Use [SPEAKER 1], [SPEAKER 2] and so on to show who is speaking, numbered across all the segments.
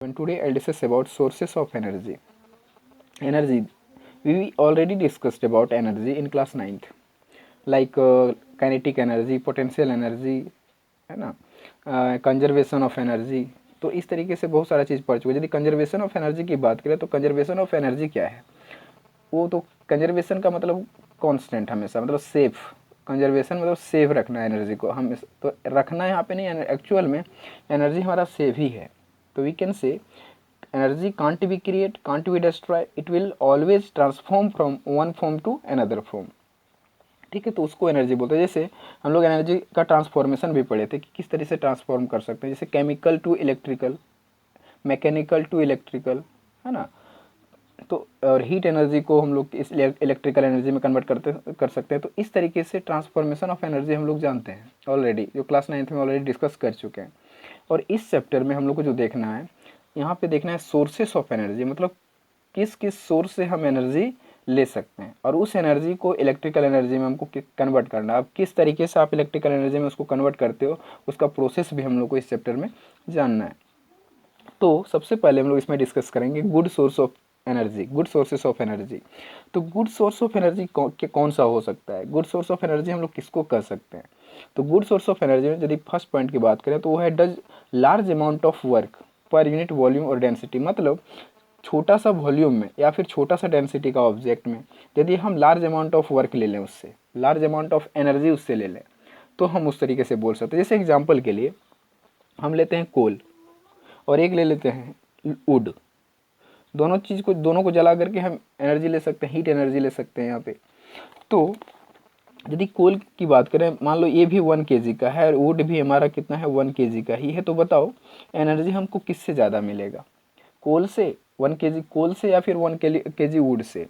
[SPEAKER 1] And today I'll discuss about sources of energy. Energy. We already discussed about energy in class 9th, like kinetic energy, potential energy, है ना, conservation of energy. तो इस तरीके से बहुत सारा चीज़ पढ़ चुके हैं. यदि कंजर्वेशन ऑफ एनर्जी की बात करें तो कंजर्वेशन ऑफ एनर्जी क्या है? वो तो कंजर्वेशन का मतलब कांस्टेंट, हमेशा मतलब सेफ. कंजर्वेशन मतलब सेव रखना एनर्जी को. हम तो रखना यहाँ पे नहीं, एक्चुअल में एनर्जी हमारा सेव ही है. तो we can say energy can't be create, can't be destroy, it will always transform from one form to another form. ठीक है, तो उसको एनर्जी बोलते हैं. जैसे हम लोग एनर्जी का ट्रांसफॉर्मेशन भी पढ़े थे कि किस तरह से ट्रांसफॉर्म कर सकते हैं, जैसे chemical to electrical, mechanical to electrical, है ना. तो और हीट एनर्जी को हम लोग इस इलेक्ट्रिकल एनर्जी में कन्वर्ट कर सकते हैं. तो इस तरीके से ट्रांसफॉर्मेशन ऑफ एनर्जी हम लोग जानते हैं ऑलरेडी, जो क्लास 9th में ऑलरेडी डिस्कस कर चुके हैं. और इस चैप्टर में हम लोग को जो देखना है, यहाँ पे देखना है सोर्सेस ऑफ एनर्जी, मतलब किस किस सोर्स से हम एनर्जी ले सकते हैं और उस एनर्जी को इलेक्ट्रिकल एनर्जी में हमको कन्वर्ट करना है. अब किस तरीके से आप इलेक्ट्रिकल एनर्जी में उसको कन्वर्ट करते हो, उसका प्रोसेस भी हम लोग को इस चैप्टर में जानना है. तो सबसे पहले हम लोग इसमें डिस्कस करेंगे good source of energy, good sources of energy. तो गुड सोर्स ऑफ एनर्जी कौन सा हो सकता है? गुड सोर्स ऑफ एनर्जी हम लोग किसको कर सकते हैं? तो गुड सोर्स ऑफ एनर्जी में यदि फर्स्ट पॉइंट की बात करें तो वो है does large amount of work per unit volume और डेंसिटी. मतलब छोटा सा वॉल्यूम में या फिर छोटा सा डेंसिटी का ऑब्जेक्ट में यदि हम लार्ज अमाउंट ऑफ वर्क ले लें, उससे लार्ज अमाउंट ऑफ एनर्जी उससे ले लें, तो हम उस तरीके से बोल सकते हैं. जैसे एग्जांपल के लिए हम लेते हैं कोल और एक ले लेते हैं वुड. दोनों को जला करके हम एनर्जी ले सकते हैं, हीट एनर्जी ले सकते हैं यहाँ पे. तो यदि कोल की बात करें, मान लो ये भी 1 kg का है और वुड भी हमारा कितना है, 1 kg का ही है. तो बताओ एनर्जी हमको किससे ज़्यादा मिलेगा, कोल से, 1 kg कोल से या फिर 1 kg वुड से?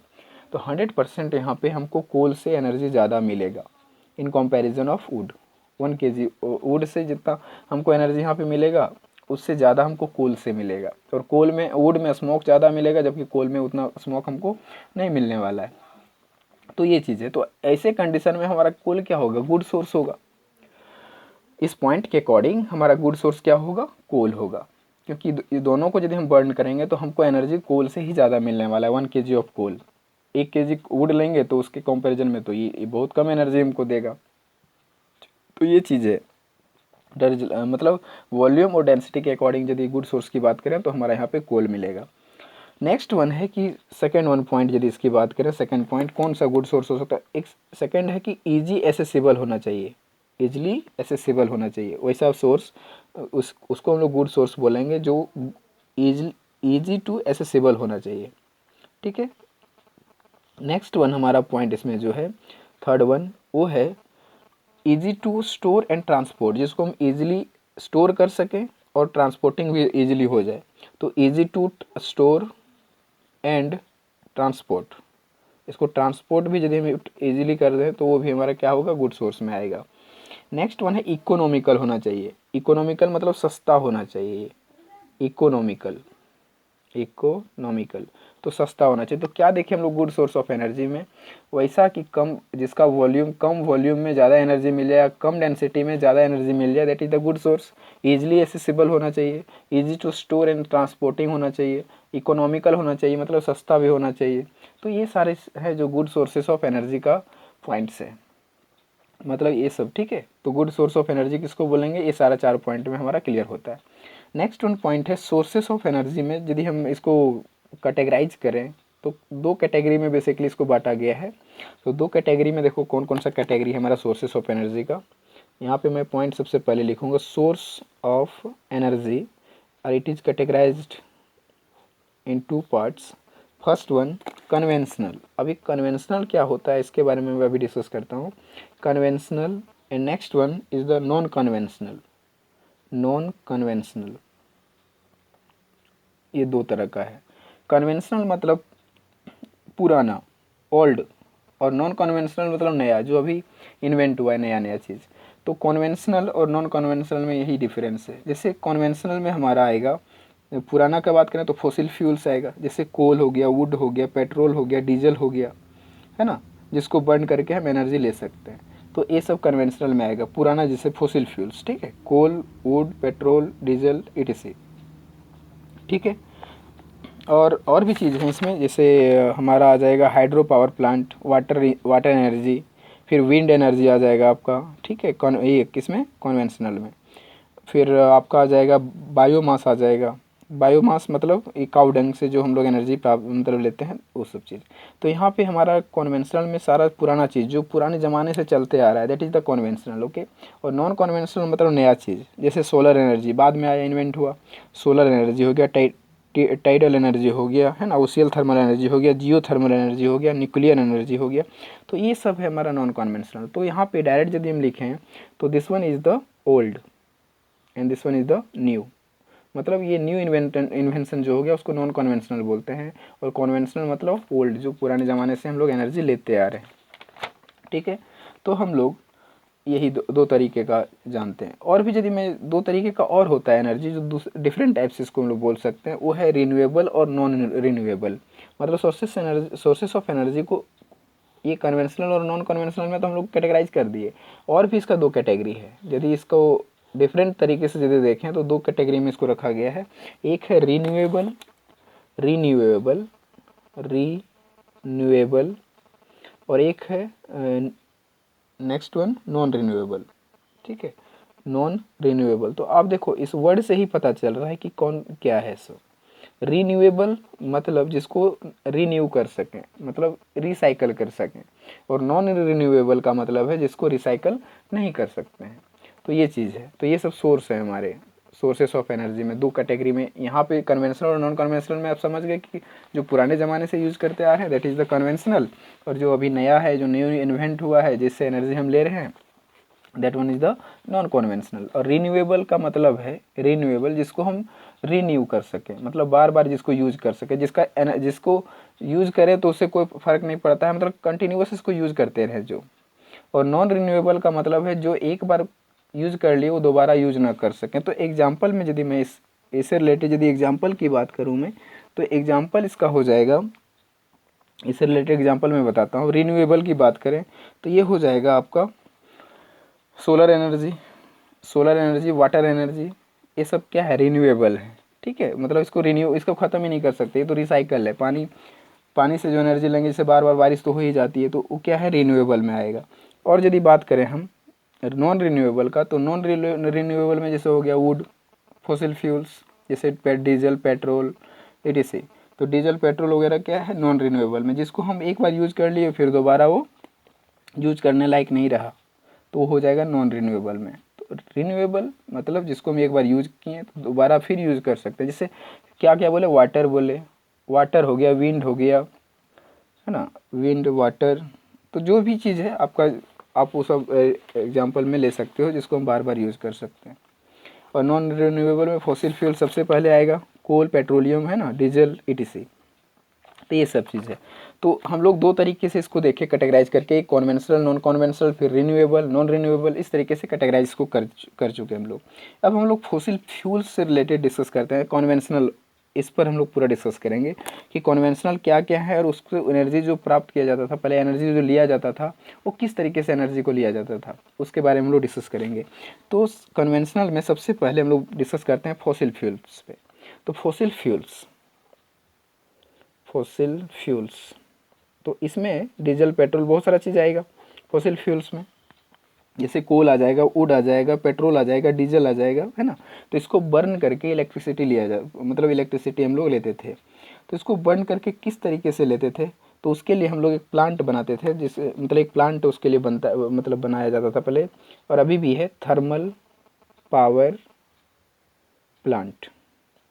[SPEAKER 1] तो 100% यहाँ पे हमको कोल से एनर्जी ज़्यादा मिलेगा in comparison of would. 1 kg would say जितना हमको एनर्जी यहाँ पे मिलेगा, उससे ज़्यादा हमको कोल से मिलेगा. और कोल में, वुड में स्मोक ज़्यादा मिलेगा, जबकि कोल में उतना स्मोक हमको नहीं मिलने वाला है. तो ये चीज़ है. तो ऐसे कंडीशन में हमारा कोल क्या होगा, गुड सोर्स होगा. इस पॉइंट के अकॉर्डिंग हमारा गुड सोर्स क्या होगा, कोल होगा. क्योंकि ये दोनों को यदि हम बर्न करेंगे तो हमको एनर्जी कोल से ही ज़्यादा मिलने वाला है. 1 kg of coal, 1 kg wood लेंगे तो उसके कंपैरिजन में तो ये बहुत कम एनर्जी हमको देगा. तो ये चीज़ है. मतलब वॉल्यूम और डेंसिटी के अकॉर्डिंग यदि गुड सोर्स की बात करें तो हमारा यहाँ पे कोल मिलेगा. नेक्स्ट वन है कि सेकेंड वन पॉइंट यदि इसकी बात करें, सेकेंड पॉइंट कौन सा गुड सोर्स हो सकता है? एक सेकेंड है कि ईजी एसेसिबल होना चाहिए, ईजिली एसेसिबल होना चाहिए. वैसा सोर्स उसको हम लोग गुड सोर्स बोलेंगे जो ईजी टू एसेसिबल होना चाहिए. ठीक है. नेक्स्ट वन हमारा पॉइंट इसमें जो है, थर्ड वन, वो है easy to store and transport, जिसको हम ईजिली स्टोर कर सकें और ट्रांसपोर्टिंग भी ईजिली हो जाए. तो easy to store and transport, इसको ट्रांसपोर्ट भी यदि हम इजीली कर दें तो वो भी हमारा क्या होगा, गुड सोर्स में आएगा. नेक्स्ट वन है इकोनॉमिकल होना चाहिए. इकोनॉमिकल मतलब सस्ता होना चाहिए. इकोनॉमिकल, इकोनॉमिकल तो सस्ता होना चाहिए. तो क्या देखें हम लोग गुड सोर्स ऑफ एनर्जी में, वैसा कि कम, जिसका वॉल्यूम कम वॉल्यूम में ज़्यादा एनर्जी मिल जाए, कम डेंसिटी में ज़्यादा एनर्जी मिल जाए, that is the good source. Easily accessible होना चाहिए, easy to store and transporting होना चाहिए, इकोनॉमिकल होना चाहिए मतलब सस्ता भी होना चाहिए. तो ये सारे है जो गुड सोर्सेस ऑफ एनर्जी का पॉइंट्स है, मतलब ये सब. ठीक है. तो गुड सोर्स ऑफ एनर्जी किसको बोलेंगे, ये सारा 4 पॉइंट में हमारा क्लियर होता है. नेक्स्ट वन पॉइंट है सोर्सेस ऑफ एनर्जी में. यदि हम इसको कैटेगराइज करें तो 2 कैटेगरी में बेसिकली इसको बांटा गया है. तो 2 कैटेगरी में देखो कौन कौन सा कैटेगरी है हमारा सोर्सेस ऑफ एनर्जी का. यहाँ पे मैं पॉइंट सबसे पहले लिखूँगा, सोर्स ऑफ एनर्जी और it is categorised in 2 parts. First one conventional. अभी कन्वेंशनल क्या होता है इसके बारे में मैं अभी डिस्कस करता हूँ. Conventional and next one is the non conventional. Non conventional ये 2 तरह का है. कन्वेंशनल मतलब पुराना, ओल्ड, और नॉन कन्वेंशनल मतलब नया, जो अभी इन्वेंट हुआ है, नया नया चीज़. तो कन्वेंशनल और नॉन कन्वेंशनल में यही डिफरेंस है. जैसे कन्वेंशनल में हमारा आएगा, पुराना का बात करें तो फॉसिल फ्यूल्स आएगा, जैसे कोल हो गया, वुड हो गया, पेट्रोल हो गया, डीजल हो गया, है ना, जिसको बर्न करके हम एनर्जी ले सकते हैं. तो ये सब कन्वेंशनल में आएगा, पुराना जैसे फॉसिल फ्यूल्स. ठीक है, कोल, वुड, पेट्रोल, डीजल, etc. ठीक है। और भी चीज़ हैं इसमें, जैसे हमारा आ जाएगा hydro power plant, water energy, फिर विंड एनर्जी आ जाएगा आपका, ठीक है, ये किसमें, कॉन्वेंशनल में। फिर आपका आ जाएगा बायोमास आ जाएगा। बायोमास मतलब एक काऊ डंग से जो हम लोग एनर्जी प्राप्त मतलब लेते हैं वो सब चीज़। तो यहाँ पे हमारा कॉन्वेंशनल में सारा पुराना चीज़ जो पुराने ज़माने से चलते आ रहा है, that is the conventional, okay. और नॉन कॉन्वेंशनल मतलब नया चीज़, जैसे सोलर एनर्जी बाद में आया, इन्वेंट हुआ। सोलर एनर्जी हो गया, टाइडल एनर्जी हो गया, है ना, ओशियल थर्मल एनर्जी हो गया, जियो थर्मल एनर्जी हो गया, न्यूक्लियर एनर्जी हो गया। तो ये सब है हमारा नॉन कॉन्वेंशनल। तो यहाँ पे डायरेक्ट यदि हम लिखें तो this one is the old and this one is the new. मतलब ये न्यू इन्वेंशन जो हो गया उसको नॉन कॉन्वेंशनल बोलते हैं, और कॉन्वेंशनल मतलब ओल्ड, जो पुराने ज़माने से हम लोग एनर्जी लेते आ रहे हैं, ठीक है। तो हम लोग यही दो तरीके का जानते हैं। और भी यदि मैं दो तरीके का और होता है एनर्जी, जो डिफरेंट टाइप्स इसको हम लोग बोल सकते हैं, वो है रिन्यूएबल और नॉन रिन्यूएबल। मतलब सोर्सेस ऑफ एनर्जी को ये कन्वेंशनल और नॉन कन्वेंशनल में तो हम लोग कैटेगराइज कर दिए। और भी इसका दो कैटेगरी है, यदि इसको डिफरेंट तरीके से यदि देखें तो दो कैटेगरी में इसको रखा गया है। एक है रिन्यूएबल रिन्यूएबल रिन्यूएबल और एक है नेक्स्ट वन नॉन रिन्यूएबल, ठीक है, नॉन रिन्यूएबल। तो आप देखो इस वर्ड से ही पता चल रहा है कि कौन क्या है। सो रिन्यूएबल मतलब जिसको रिन्यू कर सकें, मतलब रिसाइकल कर सकें, और नॉन रिन्यूएबल का मतलब है जिसको रिसाइकल नहीं कर सकते हैं। तो ये चीज़ है। तो ये सब सोर्स है हमारे सोर्सेस ऑफ एनर्जी में, दो कैटेगरी में। यहाँ पे कन्वेंशनल और नॉन कन्वेंशनल में आप समझ गए कि जो पुराने ज़माने से यूज़ करते आ रहे हैं दैट इज़ द कन्वेंशनल, और जो अभी नया है, जो न्यू इन्वेंट हुआ है, जिससे एनर्जी हम ले रहे हैं, that one is the non conventional. और रिन्यूएबल का मतलब है रिन्यूएबल जिसको हम रिन्यू कर सकें, मतलब बार बार जिसको यूज़ कर सके, जिसको यूज़ करें तो उससे कोई फ़र्क नहीं पड़ता है, मतलब कंटिन्यूस इसको यूज़ करते रहे जो। और नॉन रिन्यूएबल का मतलब है जो एक बार यूज़ कर लिए वो दोबारा यूज़ ना कर सकें। तो एग्जाम्पल में यदि मैं इससे रिलेटेड यदि एग्जाम्पल की बात करूँ मैं, तो एग्जाम्पल इसका हो जाएगा, इससे रिलेटेड एग्जाम्पल मैं बताता हूँ। रिन्यूएबल की बात करें तो ये हो जाएगा आपका सोलर एनर्जी, वाटर एनर्जी, ये सब क्या है, रिन्यूएबल है, ठीक है। मतलब इसको ख़त्म ही नहीं कर सकते, ये तो रिसाइकल है। पानी से जो एनर्जी लेंगे, जैसे बार बार बारिश तो हो ही जाती है, तो वो क्या है, रिन्यूएबल में आएगा। और यदि बात करें हम नॉन रिन्यूएबल का, तो नॉन रिन्यूएबल में जैसे हो गया वुड, फॉसिल फ्यूल्स, जैसे डीजल, पेट्रोल, etc। तो डीजल, पेट्रोल वगैरह क्या है, नॉन रिन्यूएबल में, जिसको हम एक बार यूज़ कर लिए फिर दोबारा वो यूज करने लायक नहीं रहा, तो वो हो जाएगा नॉन रिन्यूएबल में। तो रिन्यूएबल मतलब जिसको हम एक बार यूज़ किए तो दोबारा फिर यूज़ कर सकते हैं। जैसे क्या क्या बोले, वाटर हो गया, विंड हो गया, है ना, विंड, वाटर। तो जो भी चीज़ है आपका, आप वो सब एग्जांपल में ले सकते हो जिसको हम बार बार यूज़ कर सकते हैं। और नॉन रिन्यूएबल में फॉसिल फ्यूल सबसे पहले आएगा, कोल, पेट्रोलियम, है ना, डीजल, etc। तो ये सब चीज़ है। तो हम लोग दो तरीके से इसको देखें कैटेगराइज करके, एक कॉन्वेंशनल, नॉन कॉन्वेंशनल, फिर रिन्यूएबल, नॉन रिन्यूएबल, इस तरीके से कैटेगराइज को कर चुके हम लोग। अब हम लोग फॉसिल फ्यूल्स से रिलेटेड डिस्कस करते हैं, कॉन्वेंशनल, इस पर हम लोग पूरा डिस्कस करेंगे कि कॉन्वेंशनल क्या क्या है और उसको एनर्जी जो प्राप्त किया जाता था, पहले एनर्जी जो लिया जाता था वो किस तरीके से एनर्जी को लिया जाता था, उसके बारे में हम लोग डिस्कस करेंगे। तो कन्वेंशनल में सबसे पहले हम लोग डिस्कस करते हैं फॉसिल फ्यूल्स पे। तो फॉसिल फ्यूल्स, तो इसमें डीजल, पेट्रोल, बहुत सारा चीज़ आएगा फॉसिल फ्यूल्स में। जैसे कोल आ जाएगा, वुड आ जाएगा, पेट्रोल आ जाएगा, डीजल आ जाएगा, है ना। तो इसको बर्न करके इलेक्ट्रिसिटी लिया जा, मतलब इलेक्ट्रिसिटी हम लोग लेते थे। तो इसको बर्न करके किस तरीके से लेते थे, तो उसके लिए हम लोग एक प्लांट बनाते थे, जिससे मतलब एक प्लांट उसके लिए मतलब बनाया जाता था पहले, और अभी भी है, थर्मल पावर प्लांट,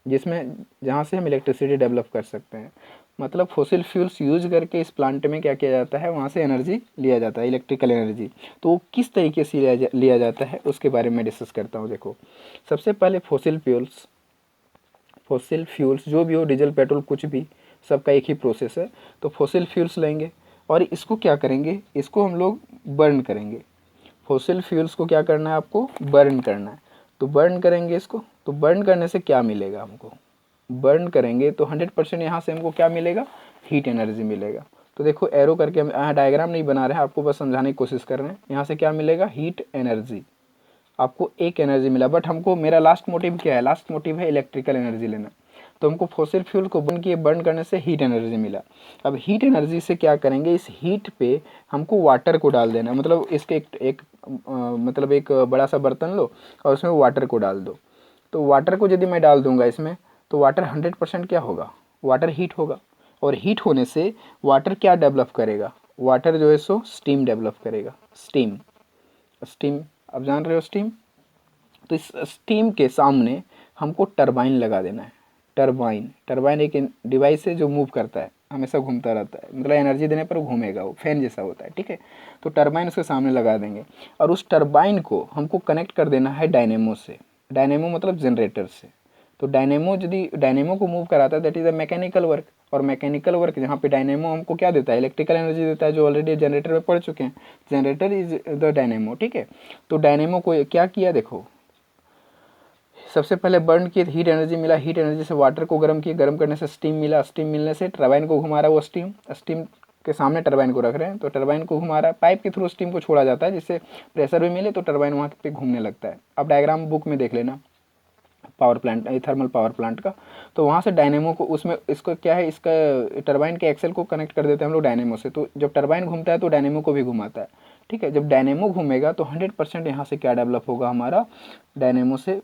[SPEAKER 1] जिसमें जहाँ से हम इलेक्ट्रिसिटी डेवलप कर सकते हैं। मतलब फॉसिल फ्यूल्स यूज करके इस प्लांट में क्या किया जाता है, वहाँ से एनर्जी लिया जाता है, इलेक्ट्रिकल एनर्जी। तो वो किस तरीके से लिया जाता है उसके बारे में डिस्कस करता हूँ। देखो सबसे पहले फॉसिल फ्यूल्स जो भी हो, डीजल, पेट्रोल, कुछ भी, सबका एक ही प्रोसेस है। तो फॉसिल फ्यूल्स लेंगे और इसको क्या करेंगे, इसको हम लोग बर्न करेंगे। फॉसिल फ्यूल्स को क्या करना है, आपको बर्न करना है। तो बर्न करेंगे इसको, तो बर्न करने से क्या मिलेगा हमको, बर्न करेंगे तो 100% यहाँ से हमको क्या मिलेगा, हीट एनर्जी मिलेगा। तो देखो एरो करके हम यहाँ डायग्राम नहीं बना रहे हैं, आपको बस समझाने की कोशिश कर रहे हैं। यहाँ से क्या मिलेगा, हीट एनर्जी, आपको एक एनर्जी मिला। बट हमको, मेरा लास्ट मोटिव क्या है, लास्ट मोटिव है इलेक्ट्रिकल एनर्जी लेना। तो हमको फॉसिल फ्यूल को बर्न करने से हीट एनर्जी मिला। अब हीट एनर्जी से क्या करेंगे, इस हीट पे हमको वाटर को डाल देना, मतलब इसके मतलब एक बड़ा सा बर्तन लो और उसमें वाटर को डाल दो। तो वाटर को यदि मैं डाल दूंगा इसमें, तो वाटर 100% क्या होगा, वाटर हीट होगा। और हीट होने से वाटर क्या डेवलप करेगा, वाटर जो है सो स्टीम डेवलप करेगा। स्टीम, स्टीम आप जान रहे हो स्टीम। तो इस स्टीम के सामने हमको टरबाइन लगा देना है। टरबाइन, टरबाइन एक डिवाइस है जो मूव करता है, हमेशा घूमता रहता है, मतलब एनर्जी देने पर घूमेगा, वो फैन जैसा होता है, ठीक है। तो टरबाइन उसके सामने लगा देंगे और उस टरबाइन को हमको कनेक्ट कर देना है डायनेमो से। डायनेमो मतलब जनरेटर से। तो डायनेमो यदि डायनेमो को मूव कराता है, that is a mechanical work. और मैकेनिकल वर्क जहाँ पे डायनेमो हमको क्या देता है, इलेक्ट्रिकल एनर्जी देता है, जो ऑलरेडी जनरेटर में पढ़ चुके हैं। जनरेटर इज द डायनेमो, ठीक है। तो डायनेमो को क्या किया, देखो सबसे पहले बर्न किए, हीट एनर्जी मिला, हीट एनर्जी से वाटर को गर्म किए, गर्म करने से स्टीम मिला, स्टीम मिलने से टरबाइन को घुमा रहा है, वो स्टीम, स्टीम के सामने टरबाइन को रख रहे हैं, तो टरबाइन को घुमा रहा है, पाइप के थ्रू स्टीम को छोड़ा जाता है, जिससे प्रेशर भी मिले तो टरबाइन वहाँ पे घूमने लगता है। अब डायग्राम बुक में देख लेना power plant, thermal power plant का। तो वहाँ से डायनेमो को, उसमें इसको क्या है, इसका टरबाइन के एक्सेल को कनेक्ट कर देते हैं हम लोग डायनेमो से। तो जब टरबाइन घूमता है तो डायनेमो को भी घुमाता है, ठीक है। जब डायनेमो घूमेगा तो 100% यहाँ से क्या डेवलप होगा, हमारा डायनेमो से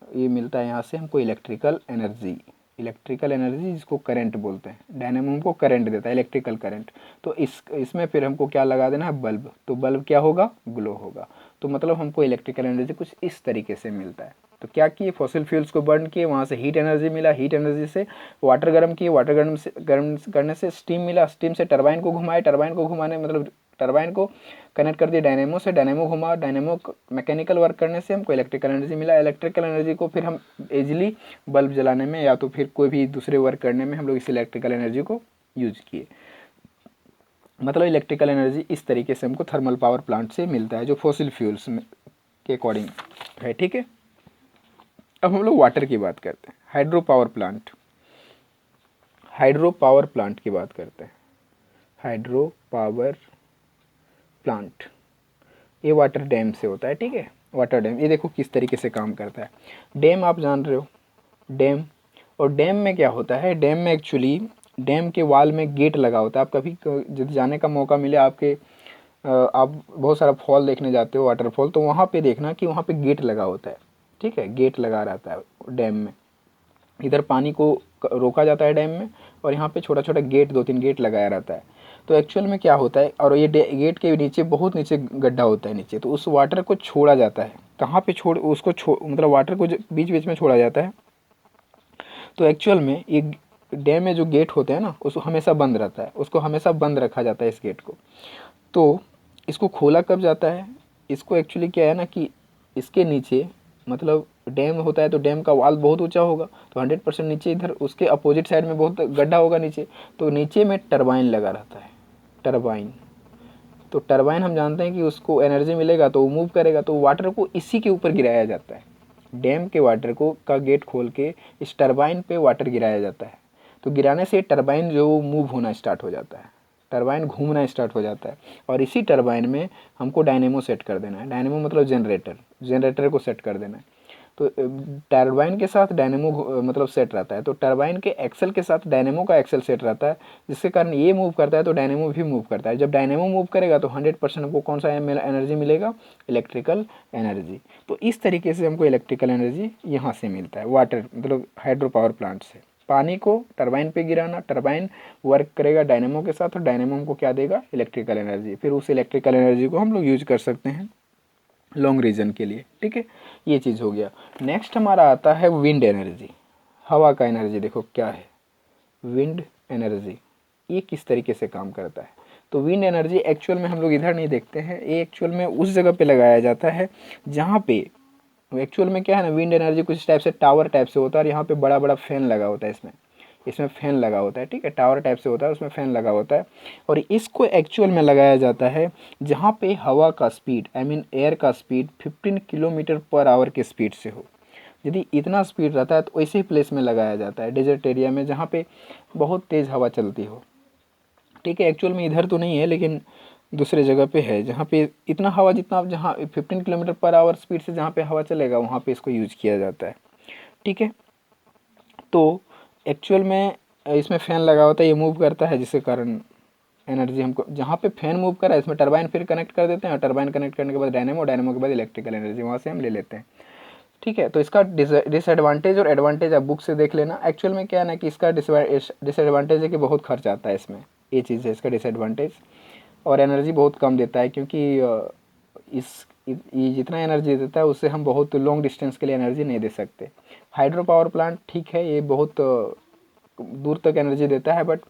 [SPEAKER 1] ये मिलता है यहाँ से हमको इलेक्ट्रिकल एनर्जी। इलेक्ट्रिकल एनर्जी जिसको करंट बोलते हैं, डायनेमो हमको करंट देता है, इलेक्ट्रिकल करंट। तो इसमें फिर हमको क्या लगा देना है, बल्ब। तो बल्ब क्या होगा, ग्लो होगा। तो मतलब हमको इलेक्ट्रिकल एनर्जी कुछ इस तरीके से मिलता है। तो क्या किए, फॉसिल फ्यूल्स को बर्न किए, वहाँ से हीट एनर्जी मिला, हीट एनर्जी से वाटर गर्म किए, वाटर गर्म करने से स्टीम मिला, स्टीम से टरबाइन को घुमाए, टरबाइन को घुमाने मतलब टरबाइन को कनेक्ट कर दिया डायनेमो से, डायनेमो घुमा, डायनेमो मैकेनिकल वर्क करने से हमको इलेक्ट्रिकल एनर्जी मिला। इलेक्ट्रिकल एनर्जी को फिर हम इजीली बल्ब जलाने में या तो फिर कोई भी दूसरे वर्क करने में हम लोग इस इलेक्ट्रिकल एनर्जी को यूज किए। मतलब इलेक्ट्रिकल एनर्जी इस तरीके से हमको थर्मल पावर प्लांट से मिलता है, जो फॉसिल फ्यूल्स के अकॉर्डिंग है, ठीक है। अब हम लोग वाटर की बात करते हैं, hydro power plant. Hydro power plant की बात करते हैं, हाइड्रो पावर प्लांट, ये वाटर डैम से होता है, ठीक है। वाटर डैम, ये देखो किस तरीके से काम करता है। डैम आप जान रहे हो, डैम। और डैम में क्या होता है, डैम में एक्चुअली डैम के वाल में गेट लगा होता है। आप कभी जब जाने का मौका मिले आपके, आप बहुत सारा फॉल देखने जाते हो, वाटरफॉल, तो वहाँ पे देखना कि वहाँ पे गेट लगा होता है, ठीक है। गेट लगा रहता है डैम में, इधर पानी को रोका जाता है डैम में, और यहाँ पे छोटा छोटा गेट, 2-3 गेट लगाया रहता है। तो एक्चुअल में क्या होता है, और ये गेट के नीचे बहुत नीचे गड्ढा होता है नीचे, तो उस वाटर को छोड़ा जाता है। कहाँ पे मतलब वाटर को बीच बीच में छोड़ा जाता है। तो एक्चुअल में ये डैम में जो गेट होते हैं ना, उसको हमेशा बंद रहता है, उसको हमेशा बंद रखा जाता है इस गेट को। तो इसको खोला कब जाता है, इसको एक्चुअली क्या है ना कि इसके नीचे, मतलब डैम होता है तो डैम का वाल बहुत ऊंचा होगा, तो 100% नीचे इधर उसके अपोजिट साइड में बहुत गड्ढा होगा नीचे, तो नीचे में टरबाइन लगा रहता है, टरबाइन। तो टरबाइन हम जानते हैं कि उसको एनर्जी मिलेगा तो वो मूव करेगा, तो वाटर को इसी के ऊपर गिराया जाता है। डैम के वाटर को का गेट खोल के इस टरबाइन पे वाटर गिराया जाता है। तो गिराने से टरबाइन जो मूव होना स्टार्ट हो जाता है, टरबाइन घूमना स्टार्ट हो जाता है। और इसी टरबाइन में हमको डायनेमो सेट कर देना है। डायनेमो मतलब जनरेटर, जनरेटर को सेट कर देना है। तो टरबाइन के साथ डायनेमो मतलब सेट रहता है, तो टरबाइन के एक्सेल के साथ डायनेमो का एक्सेल सेट रहता है, जिसके कारण ये मूव करता है तो डायनेमो भी मूव करता है। जब डायनेमो मूव करेगा तो 100% हमको कौन सा एनर्जी मिलेगा, इलेक्ट्रिकल एनर्जी। तो इस तरीके से हमको इलेक्ट्रिकल एनर्जी यहाँ से मिलता है, वाटर मतलब हाइड्रो पावर प्लांट से। पानी को टरबाइन पे गिराना, टरबाइन वर्क करेगा डायनेमो के साथ, और डायनेमो हमको क्या देगा, इलेक्ट्रिकल एनर्जी। फिर उस इलेक्ट्रिकल एनर्जी को हम लोग यूज कर सकते हैं लॉन्ग रीजन के लिए, ठीक है। ये चीज़ हो गया। नेक्स्ट हमारा आता है विंड एनर्जी, हवा का एनर्जी। देखो क्या है विंड एनर्जी, ये किस तरीके से काम करता है। तो विंड एनर्जी एक्चुअल में हम लोग इधर नहीं देखते हैं, ये एक्चुअल में उस जगह पे लगाया जाता है जहाँ पे एक्चुअल में क्या है ना, विंड एनर्जी कुछ टाइप से टावर टाइप से होता है, और यहाँ पे बड़ा बड़ा फैन लगा होता है, इसमें इसमें फैन लगा होता है, ठीक है। टावर टाइप से होता है, उसमें फैन लगा होता है। और इसको एक्चुअल में लगाया जाता है जहाँ पे हवा का स्पीड, आई मीन एयर का स्पीड 15 किलोमीटर पर आवर के स्पीड से हो। यदि इतना स्पीड रहता है तो ऐसे ही प्लेस में लगाया जाता है, डेजर्ट एरिया में जहाँ पे बहुत तेज़ हवा चलती हो, ठीक है। एक्चुअल में इधर तो नहीं है, लेकिन दूसरे जगह पे है जहाँ पे इतना हवा, जितना आप जहाँ 15 किलोमीटर पर आवर स्पीड से जहाँ पे हवा चलेगा वहाँ पे इसको यूज किया जाता है, ठीक है। तो एक्चुअल में इसमें फ़ैन लगा होता है, ये मूव करता है, जिसके कारण एनर्जी हमको, जहाँ पे फैन मूव कर रहा है इसमें टरबाइन फिर कनेक्ट कर देते हैं, और टरबाइन कनेक्ट करने के बाद डायनेमो, डायनेमो के बाद इलेक्ट्रिकल एनर्जी वहाँ से हम ले लेते हैं। ठीक है, तो इसका डिसएडवांटेज और एडवांटेज आप बुक से देख लेना। एक्चुअल में क्या है ना कि इसका डिसएडवांटेज है कि बहुत खर्च आता है इसमें, ये चीज़ है इसका डिसएडवांटेज। और एनर्जी बहुत कम देता है, क्योंकि ये जितना एनर्जी देता है उससे हम बहुत लॉन्ग डिस्टेंस के लिए एनर्जी नहीं दे सकते। हाइड्रो पावर प्लांट ठीक है, ये बहुत दूर तक एनर्जी देता है, बट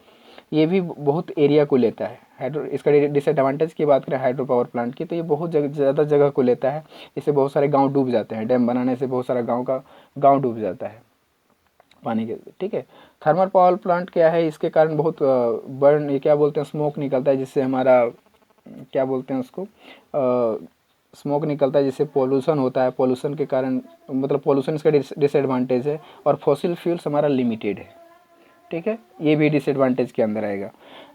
[SPEAKER 1] ये भी बहुत एरिया को लेता है। हाइड्रो, इसका डिसएडवांटेज की बात करें हाइड्रो पावर प्लांट की, तो ये बहुत ज़्यादा जगह को लेता है। इससे बहुत सारे गांव डूब जाते हैं, डैम बनाने से बहुत सारा गांव डूब जाता है पानी के। ठीक है, थर्मल पावर प्लांट क्या है, इसके कारण बहुत बर्न, ये क्या बोलते हैं, स्मोक निकलता है, जिससे हमारा क्या बोलते हैं उसको, स्मोक निकलता है, जिससे पोल्यूशन होता है। पोल्यूशन के कारण, मतलब पोल्यूशन इसका डिसएडवांटेज है। और फॉसिल फ्यूल्स हमारा लिमिटेड है। ठीक है, ये भी डिसएडवांटेज के अंदर आएगा।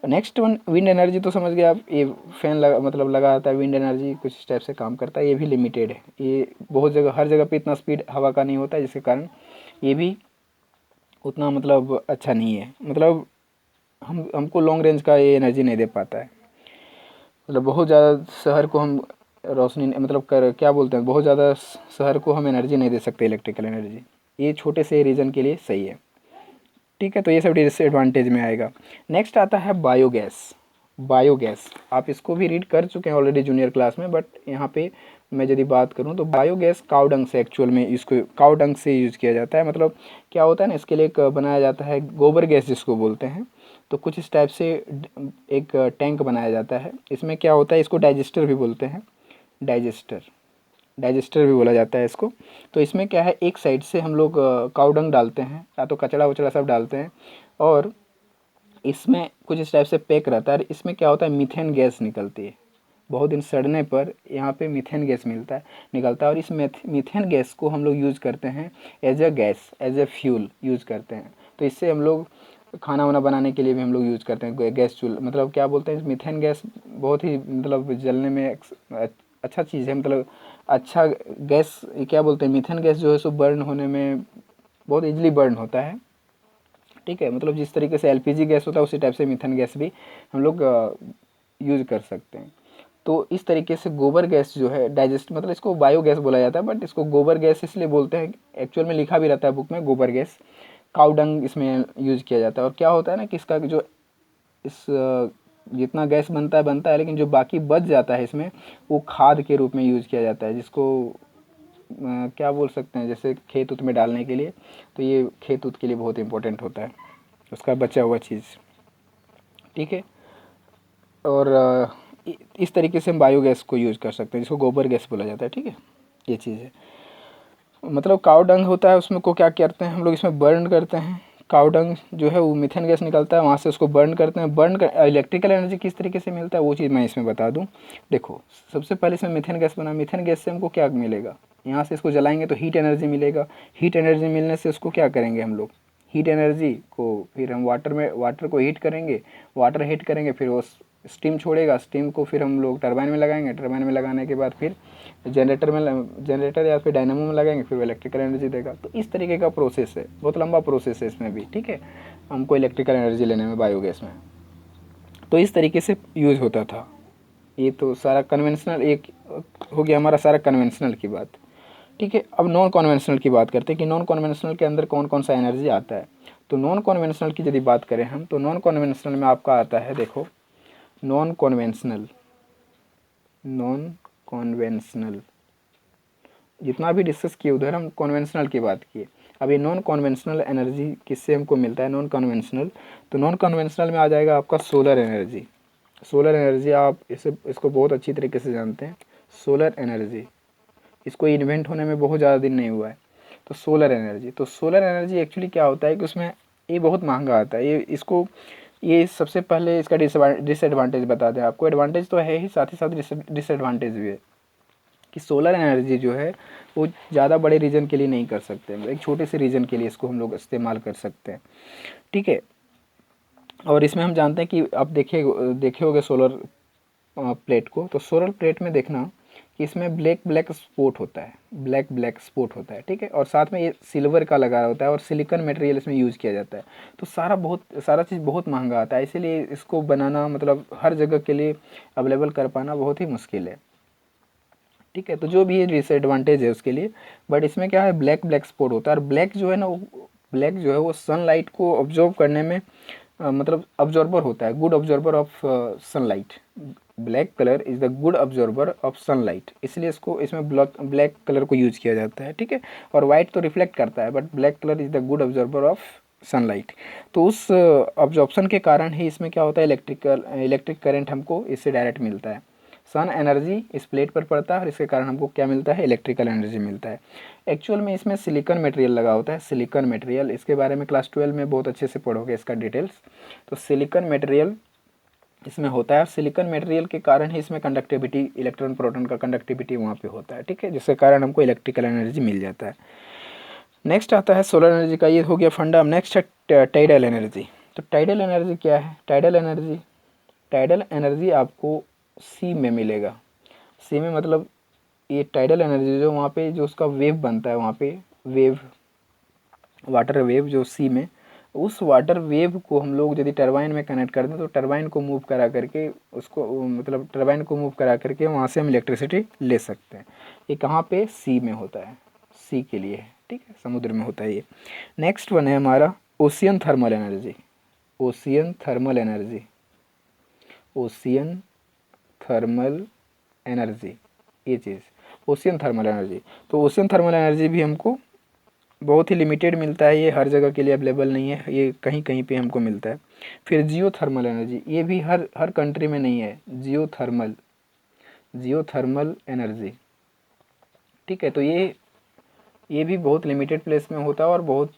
[SPEAKER 1] नेक्स्ट वन, विंड एनर्जी तो समझ गए आप, ये फैन लगा, मतलब लगा आता है, विंड एनर्जी कुछ इस टाइप से काम करता है, ये भी लिमिटेड है। ये बहुत जगह, हर जगह पे इतना स्पीड हवा का नहीं होता है, जिसके कारण ये भी उतना मतलब अच्छा नहीं है, मतलब हमको लॉन्ग रेंज का ये एनर्जी नहीं दे पाता है। मतलब बहुत ज़्यादा शहर को हम रोशनी, मतलब कर क्या बोलते हैं, बहुत ज़्यादा शहर को हम एनर्जी नहीं दे सकते, इलेक्ट्रिकल एनर्जी। ये छोटे से रीज़न के लिए सही है। ठीक है, तो ये सब डिसएडवांटेज में आएगा। नेक्स्ट आता है बायोगैस। बायोगैस आप इसको भी रीड कर चुके हैं ऑलरेडी जूनियर क्लास में, बट यहाँ पे मैं यदि बात करूँ तो बायोगैस काऊ डंग से, एक्चुअल में इसको काऊ डंग से यूज़ किया जाता है। मतलब क्या होता है ना, इसके लिए एक बनाया जाता है गोबर गैस जिसको बोलते हैं। तो कुछ इस टाइप से एक टैंक बनाया जाता है। इसमें क्या होता है, इसको डाइजेस्टर भी बोलते हैं, डाइजेस्टर, डाइजेस्टर भी बोला जाता है इसको। तो इसमें क्या है, एक साइड से हम लोग काऊ डंग डालते हैं, या तो कचड़ा वचड़ा सब डालते हैं, और इसमें कुछ इस टाइप से पैक रहता है। इसमें क्या होता है, मीथेन गैस निकलती है। बहुत दिन सड़ने पर यहाँ पे मीथेन गैस निकलता है, और इस मीथेन गैस को हम लोग यूज़ करते हैं as a gas, as a fuel use करते हैं। तो इससे हम लोग खाना वाना बनाने के लिए भी हम लोग यूज़ करते हैं, गैस चूल्हा, मतलब क्या बोलते हैं, मीथेन गैस बहुत ही, मतलब जलने में अच्छा चीज़ है, मतलब अच्छा गैस, क्या बोलते हैं, मीथेन गैस जो है सो बर्न होने में बहुत इजीली बर्न होता है। ठीक है, मतलब जिस तरीके से एलपीजी गैस होता है उसी टाइप से मीथेन गैस भी हम लोग यूज़ कर सकते हैं। तो इस तरीके से गोबर गैस जो है डाइजेस्ट, मतलब इसको बायोगैस बोला जाता है, बट इसको गोबर गैस इसलिए बोलते हैं, एक्चुअल में लिखा भी रहता है बुक में गोबर गैस, काऊ डंग इसमें यूज़ किया जाता है। और क्या होता है ना कि इसका जो इस जितना गैस बनता है, लेकिन जो बाकी बच जाता है इसमें, वो खाद के रूप में यूज़ किया जाता है, जिसको क्या बोल सकते हैं, जैसे खेत उत में डालने के लिए। तो ये खेत उत के लिए बहुत इंपॉर्टेंट होता है, उसका बचा हुआ चीज़। ठीक है, और इस तरीके से हम बायोगैस को यूज़ कर सकते हैं, जिसको गोबर गैस बोला जाता है। ठीक है, ये चीज़ है। मतलब काऊ डंग होता है, उसमें को क्या करते हैं हम लोग, इसमें बर्न करते हैं। काऊ डंग जो है वो मीथेन गैस निकलता है, वहाँ से उसको बर्न करते हैं। इलेक्ट्रिकल एनर्जी किस तरीके से मिलता है वो चीज़ मैं इसमें बता दूँ। देखो, सबसे पहले इसमें मीथेन गैस बना, मीथेन गैस से हमको क्या मिलेगा, यहाँ से इसको जलाएंगे तो हीट एनर्जी मिलेगा। हीट एनर्जी मिलने से उसको क्या करेंगे हम लोग, हीट एनर्जी को फिर हम वाटर को हीट करेंगे, वाटर हीट करेंगे, फिर वो स्टीम छोड़ेगा, स्टीम को फिर हम लोग टरबाइन में लगाएंगे, टरबाइन में लगाने के बाद फिर जनरेटर या फिर डायनामो में लगाएंगे, फिर वो इलेक्ट्रिकल एनर्जी देगा। तो इस तरीके का प्रोसेस है, बहुत लंबा प्रोसेस है इसमें भी। ठीक है, हमको इलेक्ट्रिकल एनर्जी लेने में बायोगैस में, तो इस तरीके से यूज़ होता था। ये तो सारा कन्वेंशनल एक हो गया हमारा, सारा कन्वेंशनल की बात। ठीक है, अब नॉन कन्वेंशनल की बात करते हैं कि नॉन कन्वेंशनल के अंदर कौन कौन सा एनर्जी आता है। तो नॉन कन्वेंशनल की यदि बात करें हम, तो नॉन कन्वेंशनल में आपका आता है, देखो, नॉन कन्वेंशनल, नॉन कन्वेंशनल जितना भी डिस्कस किए उधर हम कन्वेंशनल की बात किए। अब ये नॉन कन्वेंशनल एनर्जी किससे हमको मिलता है, नॉन कन्वेंशनल, तो नॉन कन्वेंशनल में आ जाएगा आपका सोलर एनर्जी। सोलर एनर्जी आप इसको बहुत अच्छी तरीके से जानते हैं, सोलर एनर्जी, इसको इन्वेंट होने में बहुत ज़्यादा दिन नहीं हुआ है। तो सोलर एनर्जी, तो सोलर एनर्जी एक्चुअली क्या होता है कि उसमें ये बहुत महंगा आता है। ये सबसे पहले इसका डिसएडवांटेज बता दें आपको, एडवांटेज तो है ही, साथ ही साथ डिसएडवांटेज भी है कि सोलर एनर्जी जो है वो ज़्यादा बड़े रीजन के लिए नहीं कर सकते, एक छोटे से रीजन के लिए इसको हम लोग इस्तेमाल कर सकते हैं। ठीक है, और इसमें हम जानते हैं कि आप देखे होगे सोलर प्लेट को, तो सोलर प्लेट में देखना कि इसमें ब्लैक ब्लैक स्पॉट होता है, ब्लैक ब्लैक स्पॉट होता है, ठीक है, और साथ में ये सिल्वर का लगा होता है और सिलिकॉन मटेरियल इसमें यूज़ किया जाता है। तो सारा चीज़ बहुत महंगा आता है, इसीलिए इसको बनाना मतलब हर जगह के लिए अवेलेबल कर पाना बहुत ही मुश्किल है, ठीक है। तो जो भी डिसएडवांटेज है उसके लिए, बट इसमें क्या है, ब्लैक ब्लैक स्पॉट होता है, और ब्लैक जो है ना, ब्लैक जो है वो सनलाइट को ऑब्जॉर्व करने में मतलब ऑब्जॉर्बर होता है, good absorber of sunlight. Black colour is the good absorber of sunlight, इसलिए इसको इसमें ब्लैक कलर को यूज़ किया जाता है, ठीक है। और वाइट तो रिफ्लेक्ट करता है, but black colour is the good absorber of sunlight. तो उस ऑब्जॉर्प्शन के कारण ही इसमें क्या होता है, इलेक्ट्रिक करंट हमको इससे डायरेक्ट मिलता है। सन एनर्जी इस प्लेट पर पड़ता है और इसके कारण हमको क्या मिलता है, इलेक्ट्रिकल एनर्जी मिलता है। एक्चुअल में इसमें सिलिकॉन मटेरियल लगा होता है, सिलिकॉन मटेरियल, इसके बारे में क्लास 12 में बहुत अच्छे से पढ़ोगे इसका डिटेल्स। तो सिलिकॉन मटेरियल इसमें होता है, सिलिकॉन मटेरियल के कारण ही इसमें कंडक्टिविटी, इलेक्ट्रॉन प्रोटॉन का कंडक्टिविटी वहाँ पे होता है, ठीक है, जिसके कारण हमको इलेक्ट्रिकल एनर्जी मिल जाता है। नेक्स्ट आता है सोलर एनर्जी का, ये हो गया फंडा। नेक्स्ट है टाइडल एनर्जी। तो टाइडल एनर्जी क्या है, टाइडल एनर्जी आपको सी में मिलेगा। सी में मतलब ये टाइडल एनर्जी जो वहाँ पे जो उसका वेव बनता है, वहाँ पे वेव, वाटर वेव जो सी में, उस वाटर वेव को हम लोग यदि टरबाइन में कनेक्ट कर दें तो टरबाइन को मूव करा करके उसको मतलब टरबाइन को मूव करा करके वहाँ से हम इलेक्ट्रिसिटी ले सकते हैं। ये कहाँ पे, सी में होता है, सी के लिए है, ठीक है, समुद्र में होता है ये। नेक्स्ट वन है हमारा ocean thermal energy. Ocean thermal energy, ocean thermal energy, ये चीज़ ओशियन थर्मल एनर्जी। तो ओशियन थर्मल एनर्जी भी हमको बहुत ही लिमिटेड मिलता है, ये हर जगह के लिए अवेलेबल नहीं है, ये कहीं कहीं पे हमको मिलता है। फिर जियो थर्मल एनर्जी, ये भी हर कंट्री में नहीं है, जियो थर्मल एनर्जी, ठीक है। तो ये भी बहुत लिमिटेड प्लेस में होता है और बहुत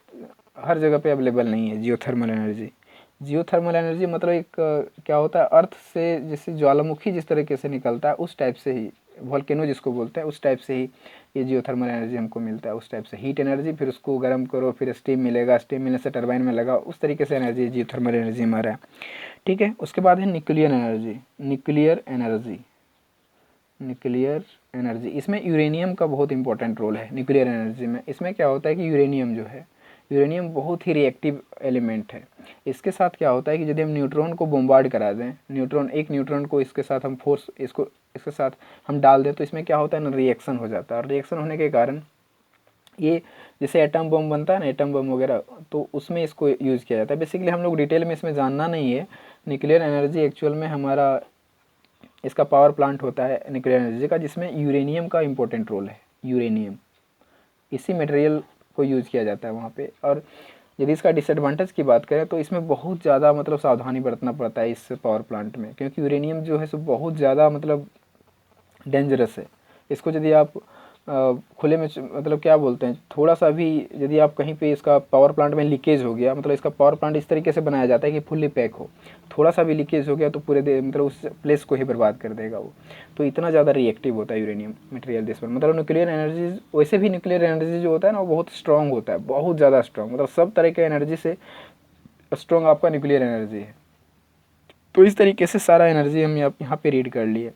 [SPEAKER 1] हर जगह पे अवेलेबल नहीं है जियो थर्मल एनर्जी। जियो थर्मल एनर्जी मतलब एक क्या होता है, अर्थ से जैसे ज्वालामुखी जिस तरीके से निकलता है उस टाइप से ही, वोल्केनो जिसको बोलते हैं, उस टाइप से ही ये जियो थर्मल एनर्जी हमको मिलता है, उस टाइप से हीट एनर्जी, फिर उसको गर्म करो फिर स्टीम मिलेगा, स्टीम मिलने से टरबाइन में लगा, उस तरीके से एनर्जी जियो थर्मल एनर्जी हमारा है, ठीक है। उसके बाद है न्यूक्लियर एनर्जी। न्यूक्लियर एनर्जी इसमें यूरेनियम का बहुत इंपॉर्टेंट रोल है न्यूक्लियर एनर्जी में। इसमें क्या होता है कि यूरेनियम जो है, यूरेनियम बहुत ही रिएक्टिव एलिमेंट है। इसके साथ क्या होता है कि यदि हम न्यूट्रॉन को बम्बार्ड करा दें, एक न्यूट्रॉन को इसके साथ हम फोर्स इसके साथ हम डाल दें, तो इसमें क्या होता है ना, रिएक्शन हो जाता है, और रिएक्शन होने के कारण ये जैसे एटम बम बनता है ना, एटम बम वगैरह, तो उसमें इसको यूज़ किया जाता है। बेसिकली हम लोग डिटेल में इसमें जानना नहीं है। न्यूक्लियर एनर्जी एक्चुअल में हमारा इसका पावर प्लांट होता है न्यूक्लियर एनर्जी का, जिसमें यूरेनियम का इंपॉर्टेंट रोल है। यूरेनियम इसी मटेरियल को यूज़ किया जाता है वहाँ पे। और यदि इसका डिसएडवांटेज की बात करें तो इसमें बहुत ज़्यादा मतलब सावधानी बरतना पड़ता है इस पावर प्लांट में, क्योंकि यूरेनियम जो है सो बहुत ज़्यादा मतलब डेंजरस है। इसको यदि आप खुले में मतलब क्या बोलते हैं, थोड़ा सा भी यदि आप कहीं पे इसका पावर प्लांट में लीकेज हो गया, मतलब इसका पावर प्लांट इस तरीके से बनाया जाता है कि फुल्ली पैक हो, थोड़ा सा भी लीकेज हो गया तो पूरे मतलब उस प्लेस को ही बर्बाद कर देगा वो। तो इतना ज़्यादा रिएक्टिव होता है यूरेनियम मटेरियल दिस पर। मतलब न्यूक्लियर एनर्जी, वैसे भी न्यूक्लियर एनर्जी जो होता है ना वो बहुत स्ट्रॉन्ग होता है, बहुत ज़्यादा स्ट्रॉन्ग, मतलब सब तरह के एनर्जी से स्ट्रॉन्ग आपका न्यूक्लियर एनर्जी है। तो इस तरीके से सारा एनर्जी हम यहाँ पे रीड कर लिए।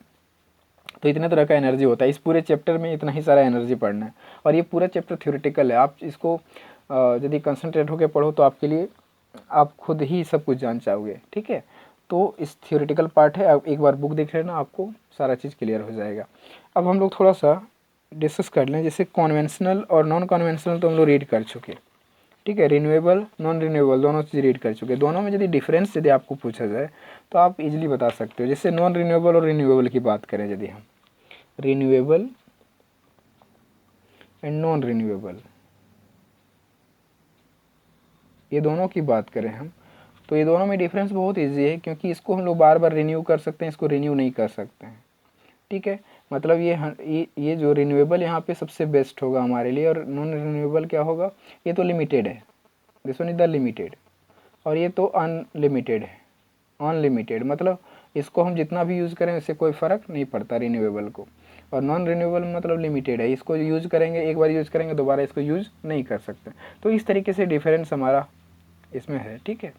[SPEAKER 1] तो इतने तरह का एनर्जी होता है, इस पूरे चैप्टर में इतना ही सारा एनर्जी पढ़ना है। और ये पूरा चैप्टर थ्योरेटिकल है, आप इसको यदि कंसंट्रेट होकर पढ़ो तो आपके लिए आप खुद ही सब कुछ जान चाहोगे, ठीक है। तो इस थ्योरेटिकल पार्ट है, आप एक बार बुक देख लेना, आपको सारा चीज़ क्लियर हो जाएगा। अब हम लोग थोड़ा सा डिस्कस कर लें, जैसे कॉन्वेंशनल और नॉन कॉन्वेंशनल तो हम लोग रीड कर चुके, ठीक है। रिन्यूएबल नॉन रिन्यूएबल दोनों चीज़ रीड कर चुके। दोनों में यदि डिफरेंस यदि आपको पूछा जाए तो आप इजीली बता सकते हो। जैसे नॉन रिन्यूएबल और रिन्यूएबल की बात करें, यदि हम रिन्यूएबल एंड नॉन रिन्यूएबल ये दोनों की बात करें हम, तो ये दोनों में डिफरेंस बहुत इजी है, क्योंकि इसको हम लोग बार बार रिन्यू कर सकते हैं, इसको रिन्यू नहीं कर सकते हैं, ठीक है। मतलब ये जो रिन्यूएबल यहाँ पे सबसे बेस्ट होगा हमारे लिए, और नॉन रिन्यूएबल क्या होगा, ये तो लिमिटेड है, this one is the limited, और ये तो अनलिमिटेड है। अनलिमिटेड मतलब इसको हम जितना भी यूज़ करें इससे कोई फ़र्क नहीं पड़ता रिन्यूएबल को। और नॉन रिन्यूएबल मतलब लिमिटेड है, इसको यूज़ करेंगे, एक बार यूज़ करेंगे दोबारा इसको यूज़ नहीं कर सकते। तो इस तरीके से डिफरेंस हमारा इसमें है, ठीक है।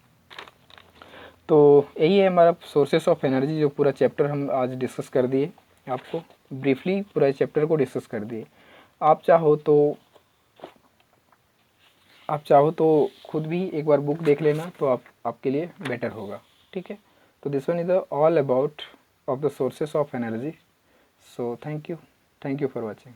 [SPEAKER 1] तो यही है हमारा सोर्सेस ऑफ एनर्जी, जो पूरा चैप्टर हम आज डिस्कस कर दिए आपको। ब्रीफली पूरा चैप्टर को डिस्कस कर दिए। आप चाहो तो खुद भी एक बार बुक देख लेना, तो आपके लिए बेटर होगा। ठीक है, तो this one is all about of the sources of energy. So thank you for watching.